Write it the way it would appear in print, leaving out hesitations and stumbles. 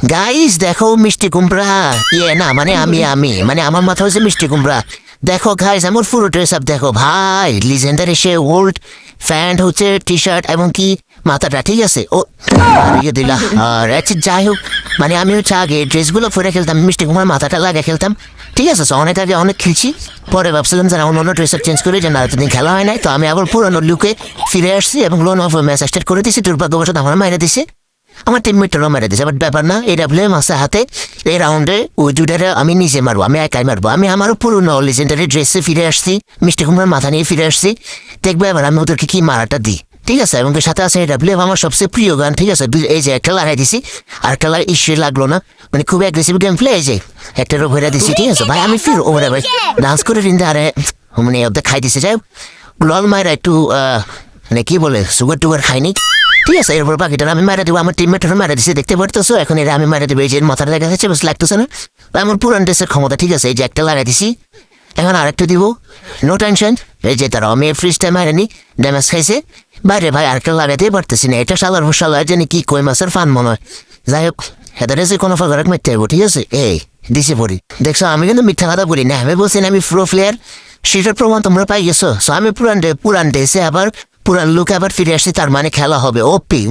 Guys দেখো মিষ্টি কুমড়া না মানে আমি মানে আমার মাথা হচ্ছে মিষ্টি কুমড়া। দেখো গাইস আমার পুরো ড্রেস আপ দেখো ভাই, লিজেন্ডারি সে ওল্ড প্যান্ট হচ্ছে টি শার্ট এবং কি মাথাটা ঠিক আছে ও ইয়ে দিলা। আর আচ্ছা যাই হোক, মানে আমি হচ্ছে আগে ড্রেসগুলো পরে খেলতাম, মিষ্টি কুমড়ার মাথাটা লাগিয়ে খেলতাম ঠিক আছে। অনেক আগে অনেক খেলছি, পরে ভাবছিলাম যে অন্য ড্রেস আপ চেঞ্জ করে যে না এতদিন খেলা হয় নাই, তো আমি আবার পুরোনো লুকে ফিরে আসছি এবং লোন অফ ম্যাচ স্টার্ট করে দিয়েছি। দুর্ভাগ্যবশত আমার মাইনে দিছে, আমার টিমমেটরাও মেরে দিছে, বাট ব্যাপার না। এটা বলে মাসে হাতে এই রাউন্ডে ওই দুটারে আমি নিজে মারবো, আমি একাই মারবো। আমি আমারও পুরোনো লিজেন্ডারি ড্রেসে ফিরে আসছি, মিষ্টি কুমড়ার মাথা নিয়ে ফিরে আসছি। দেখবো এবার আমি ওদেরকে কি মারাটা দিই ঠিক আছে। এবং সাথে আছে এটা বলে আমার সবচেয়ে প্রিয় গান ঠিক আছে। এই যে একটা লাগাই দিছি আর একটা ইস্যু লাগলো না, মানে খুব অ্যাগ্রেসিভ গেম প্লে। এই যে একটা ভরে দিছি ঠিক আছে ভাই, আমি ফির ওরে ভাই ডান্স করে রিন্দে আরে মানে ওদের খাই দিছে। যাই লল মায়েরা একটু মানে কি বলে সুগার টুগার খাইনি ঠিক আছে। এরপর বাকিটা আমি মারা দেবো, আমার টিমমেটরা মারা দিচ্ছে দেখতে পারতেছো। এখন এরা আমি মারা দেবো, এই যে মাথাটা দেখা যাচ্ছে বেশ লাগতেছে না, আমার পুরান ড্রেসের ক্ষমতা ঠিক আছে। এই যে একটা লাগাই দিছি, এখন আরেকটা দিব, নো টেনশন। এই যে তারা আমি ফ্রিজটা মারেনি, ড্যামেজ খাইছে বাইরে ভাই, আরেকটা লাগাতেই পারতেছি না। এটা সালার ভুসালা জানি কি কই মাছের ফান মনে হয়। যাই হোক হেদারে যে কোনো ফাঁকা মারতে হবো ঠিক আছে। এই দিছে পড়ি দেখছো, আমি কিন্তু মিথ্যা কথা বলি না, আমি বলছি না আমি প্রো প্লেয়ার, সেটার প্রমাণ তোমরা পাই গেছো। সো আমি পুরান ড্রেসে আবার পুরান লুকে আবার ফিরে আসছি, তার মানে খেলা হবে ওপি।